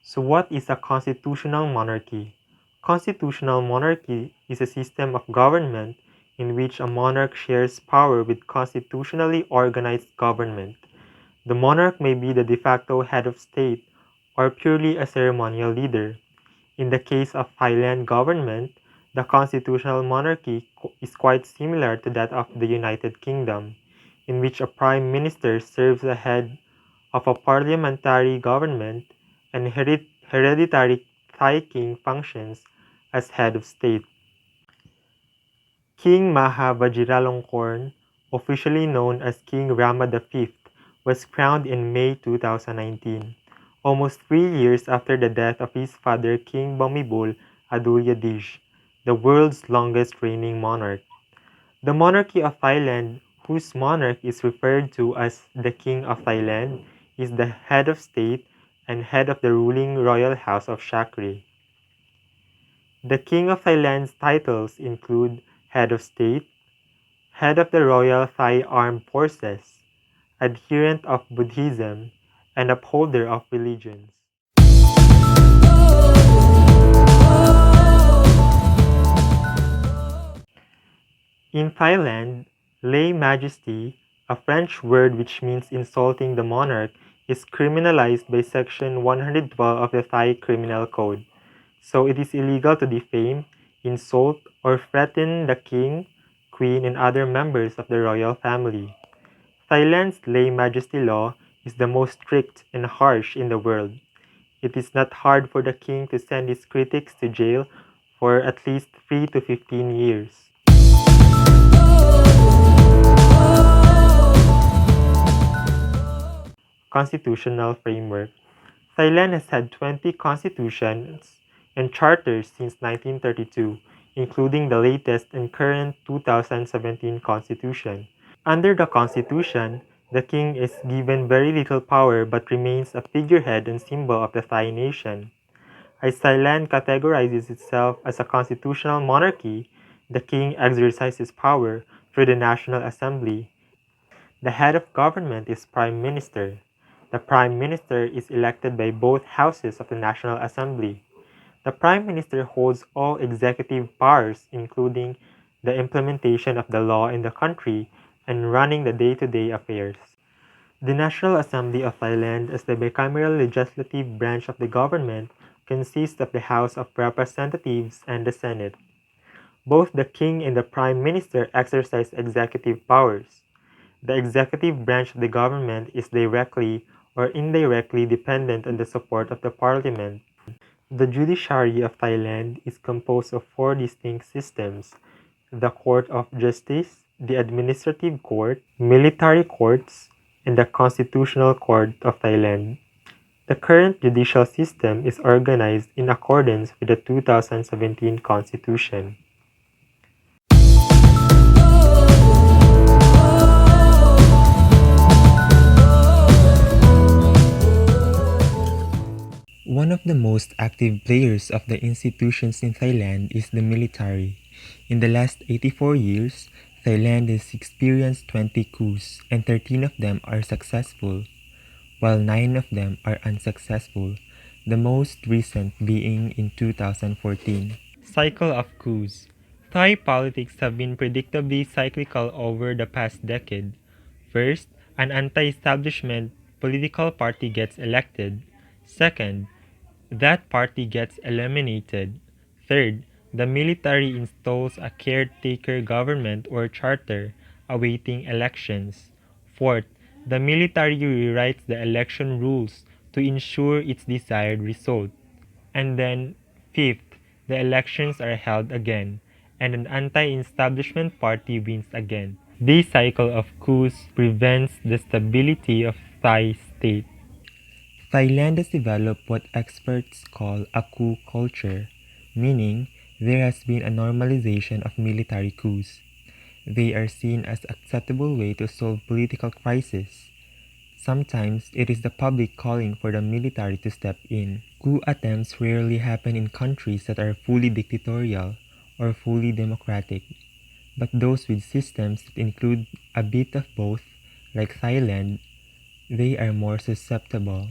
So what is a constitutional monarchy? Constitutional monarchy is a system of government in which a monarch shares power with constitutionally organized government. The monarch may be the de facto head of state or purely a ceremonial leader. In the case of Thailand government, the constitutional monarchy is quite similar to that of the United Kingdom, in which a prime minister serves as head of a parliamentary government and hereditary Thai king functions as head of state. King Maha Vajiralongkorn, officially known as King Rama V, was crowned in May 2019, almost 3 years after the death of his father King Bhumibol Adulyadej, the world's longest reigning monarch. The monarchy of Thailand, whose monarch is referred to as the King of Thailand, is the head of state and head of the ruling royal house of Chakri. The King of Thailand's titles include Head of State, Head of the Royal Thai Armed Forces, adherent of Buddhism, and upholder of religions. In Thailand, lay majesty, a French word which means insulting the monarch, is criminalized by Section 112 of the Thai Criminal Code. So it is illegal to defame, insult, or threaten the king, queen, and other members of the royal family. Thailand's lay majesty law is the most strict and harsh in the world. It is not hard for the king to send his critics to jail for at least 3 to 15 years. Constitutional framework. Thailand has had 20 constitutions and charters since 1932, including the latest and current 2017 constitution. Under the constitution, the king is given very little power but remains a figurehead and symbol of the Thai nation. As Thailand categorizes itself as a constitutional monarchy, the king exercises power through the National Assembly. The head of government is Prime Minister. The Prime Minister is elected by both houses of the National Assembly. The Prime Minister holds all executive powers, including the implementation of the law in the country and running the day-to-day affairs. The National Assembly of Thailand, as the bicameral legislative branch of the government, consists of the House of Representatives and the Senate. Both the King and the Prime Minister exercise executive powers. The executive branch of the government is directly or indirectly dependent on the support of the parliament. The judiciary of Thailand is composed of four distinct systems: the Court of Justice, the Administrative Court, military courts, and the Constitutional Court of Thailand. The current judicial system is organized in accordance with the 2017 Constitution. One of the most active players of the institutions in Thailand is the military. In the last 84 years, Thailand has experienced 20 coups and 13 of them are successful, while 9 of them are unsuccessful, the most recent being in 2014. Cycle of coups. Thai politics have been predictably cyclical over the past decade. First, an anti-establishment political party gets elected. Second, that party gets eliminated. Third, the military installs a caretaker government or charter, awaiting elections. Fourth, the military rewrites the election rules to ensure its desired result. And then, fifth, the elections are held again, and an anti-establishment party wins again. This cycle of coups prevents the stability of Thai state. Thailand has developed what experts call a coup culture, meaning there has been a normalization of military coups. They are seen as an acceptable way to solve political crises. Sometimes it is the public calling for the military to step in. Coup attempts rarely happen in countries that are fully dictatorial or fully democratic, but those with systems that include a bit of both, like Thailand, they are more susceptible.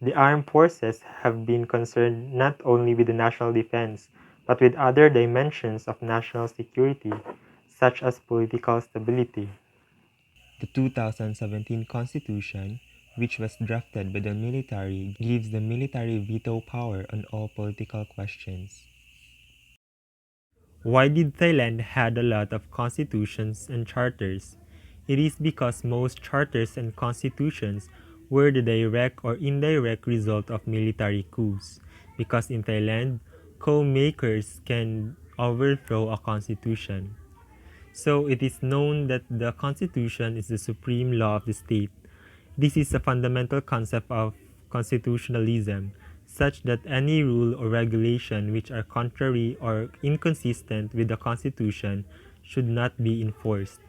The armed forces have been concerned not only with the national defense, but with other dimensions of national security, such as political stability. The 2017 Constitution, which was drafted by the military, gives the military veto power on all political questions. Why did Thailand had a lot of constitutions and charters? It is because most charters and constitutions were the direct or indirect result of military coups. Because in Thailand, coup makers can overthrow a constitution. So it is known that the constitution is the supreme law of the state. This is a fundamental concept of constitutionalism, such that any rule or regulation which are contrary or inconsistent with the constitution should not be enforced.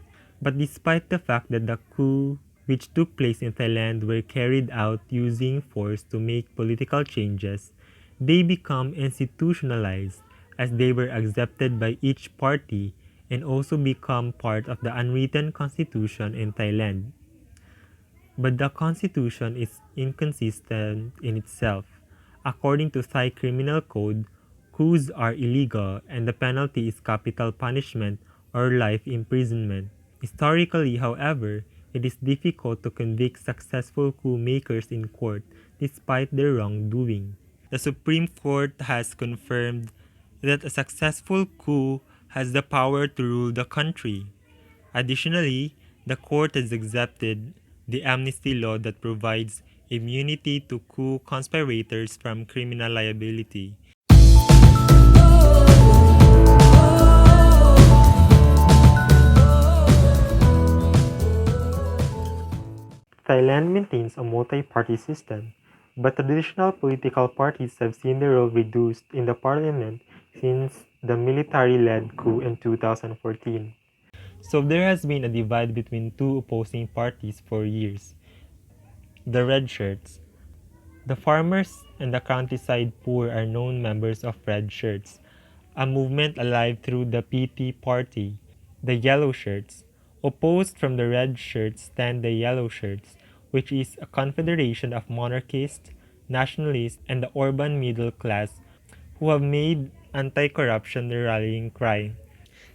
But despite the fact that the coup which took place in Thailand were carried out using force to make political changes, they become institutionalized as they were accepted by each party and also become part of the unwritten constitution in Thailand. But the constitution is inconsistent in itself. According to Thai criminal code, coups are illegal and the penalty is capital punishment or life imprisonment. Historically, however, it is difficult to convict successful coup makers in court despite their wrongdoing. The Supreme Court has confirmed that a successful coup has the power to rule the country. Additionally, the court has accepted the amnesty law that provides immunity to coup conspirators from criminal liability. Thailand maintains a multi-party system, but traditional political parties have seen their role reduced in the parliament since the military-led coup in 2014. So there has been a divide between two opposing parties for years. The Red Shirts. The farmers and the countryside poor are known members of Red Shirts, a movement alive through the PT Party. The Yellow Shirts. Opposed from the Red Shirts stand the Yellow Shirts, which is a confederation of monarchists, nationalists, and the urban middle class who have made anti-corruption their rallying cry.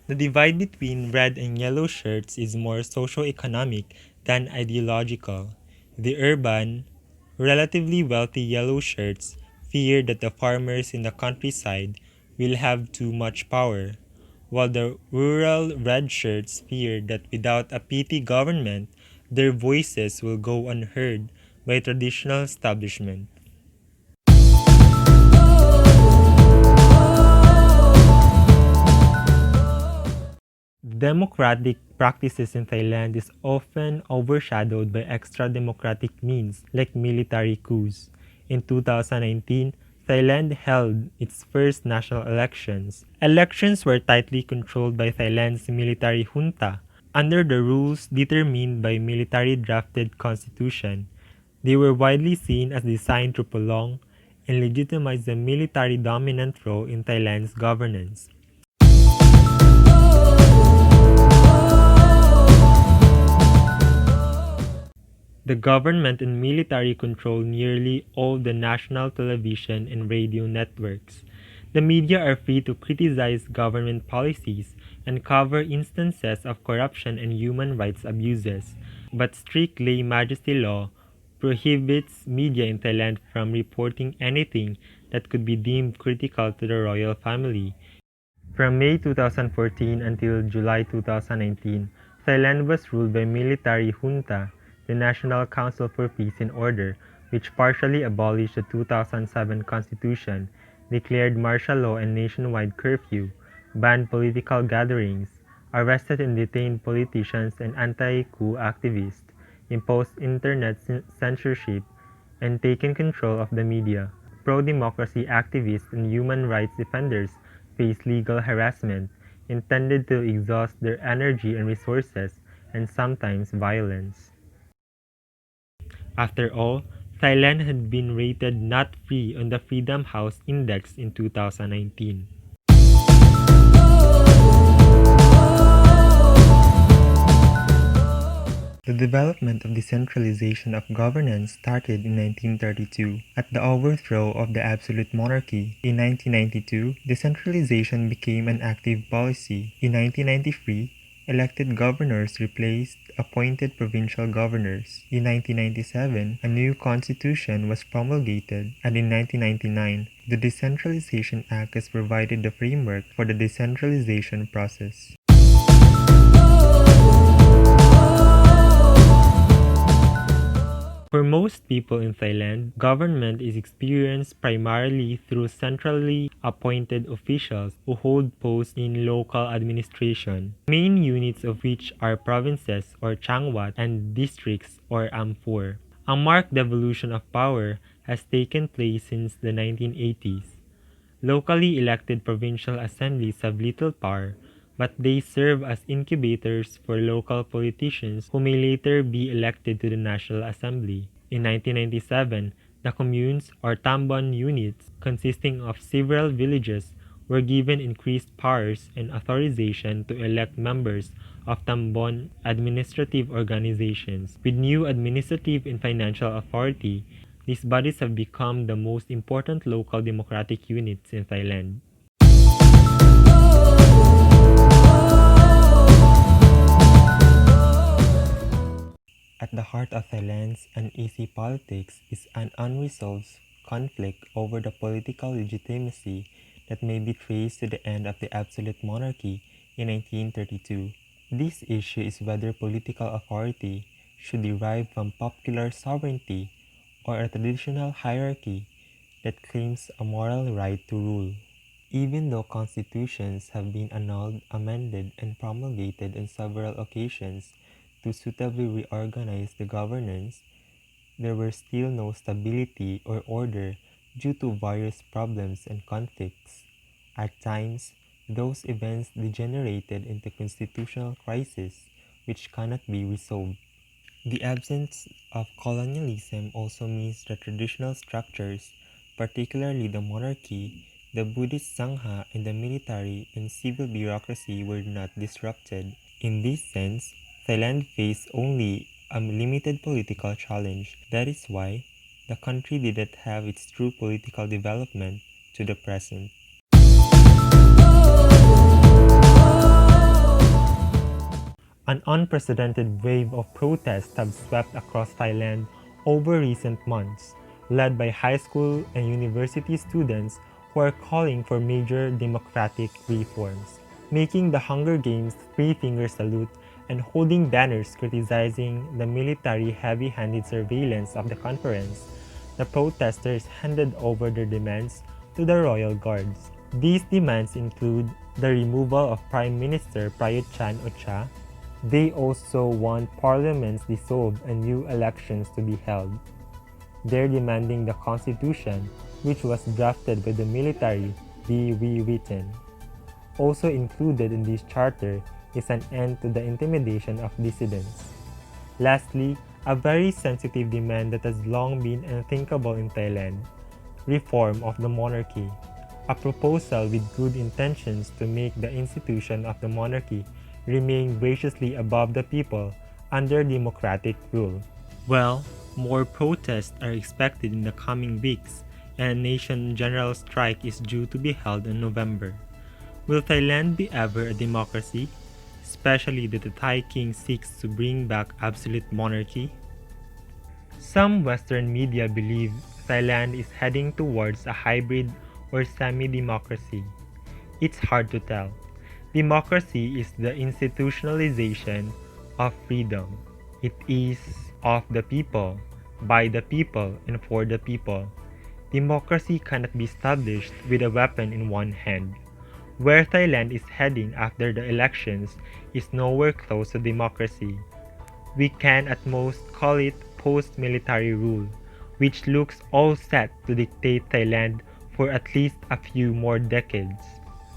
The divide between red and yellow shirts is more socio-economic than ideological. The urban, relatively wealthy yellow shirts fear that the farmers in the countryside will have too much power, while the rural red shirts fear that without a PT government, their voices will go unheard by traditional establishment. Democratic practices in Thailand is often overshadowed by extra-democratic means like military coups. In 2019, Thailand held its first national elections. Elections were tightly controlled by Thailand's military junta under the rules determined by military-drafted constitution. They were widely seen as designed to prolong and legitimize the military-dominant role in Thailand's governance. The government and military control nearly all the national television and radio networks. The media are free to criticize government policies and cover instances of corruption and human rights abuses, but strict lay majesty law prohibits media in Thailand from reporting anything that could be deemed critical to the royal family. From May 2014 until July 2019, Thailand was ruled by military junta, the National Council for Peace and Order, which partially abolished the 2007 constitution, declared martial law and nationwide curfew, banned political gatherings, arrested and detained politicians and anti-coup activists, imposed internet censorship, and taken control of the media. Pro-democracy activists and human rights defenders face legal harassment intended to exhaust their energy and resources, and sometimes violence. After all, Thailand had been rated not free on the Freedom House Index in 2019. The development of decentralization of governance started in 1932, at the overthrow of the absolute monarchy. In 1992, decentralization became an active policy. In 1993, elected governors replaced appointed provincial governors. In 1997, a new constitution was promulgated, and in 1999, the Decentralization Act has provided the framework for the decentralization process. For most people in Thailand, government is experienced primarily through centrally appointed officials who hold posts in local administration, main units of which are provinces or changwat and districts or amphur. A marked devolution of power has taken place since the 1980s. Locally elected provincial assemblies have little power, but they serve as incubators for local politicians who may later be elected to the National Assembly. In 1997, the communes or tambon units, consisting of several villages, were given increased powers and authorization to elect members of tambon administrative organizations. With new administrative and financial authority, these bodies have become the most important local democratic units in Thailand. At the heart of Thailand's uneasy politics is an unresolved conflict over the political legitimacy that may be traced to the end of the absolute monarchy in 1932. This issue is whether political authority should derive from popular sovereignty or a traditional hierarchy that claims a moral right to rule. Even though constitutions have been annulled, amended, and promulgated on several occasions to suitably reorganize the governance, there were still no stability or order due to various problems and conflicts. At times, those events degenerated into constitutional crises which cannot be resolved. The absence of colonialism also means that traditional structures, particularly the monarchy, the Buddhist Sangha, and the military and civil bureaucracy were not disrupted. In this sense, Thailand faced only a limited political challenge. That is why the country didn't have its true political development to the present. An unprecedented wave of protests have swept across Thailand over recent months, led by high school and university students who are calling for major democratic reforms, making the Hunger Games three-finger salute and holding banners criticizing the military heavy-handed surveillance of the conference. The protesters handed over their demands to the royal guards. These demands include the removal of Prime Minister Prayut Chan-o-cha. They also want parliaments dissolved and new elections to be held. They're demanding the constitution, which was drafted by the military, be rewritten. Also included in this charter is an end to the intimidation of dissidents. Lastly, a very sensitive demand that has long been unthinkable in Thailand: reform of the monarchy. A proposal with good intentions to make the institution of the monarchy remain graciously above the people under democratic rule. Well, more protests are expected in the coming weeks, and a nation general strike is due to be held in November. Will Thailand be ever a democracy, especially that the Thai king seeks to bring back absolute monarchy? Some Western media believe Thailand is heading towards a hybrid or semi-democracy. It's hard to tell. Democracy is the institutionalization of freedom. It is of the people, by the people, and for the people. Democracy cannot be established with a weapon in one hand. Where Thailand is heading after the elections is nowhere close to democracy. We can at most call it post-military rule, which looks all set to dictate Thailand for at least a few more decades.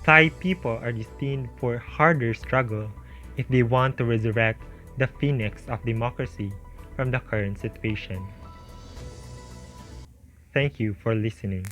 Thai people are destined for harder struggle if they want to resurrect the phoenix of democracy from the current situation. Thank you for listening.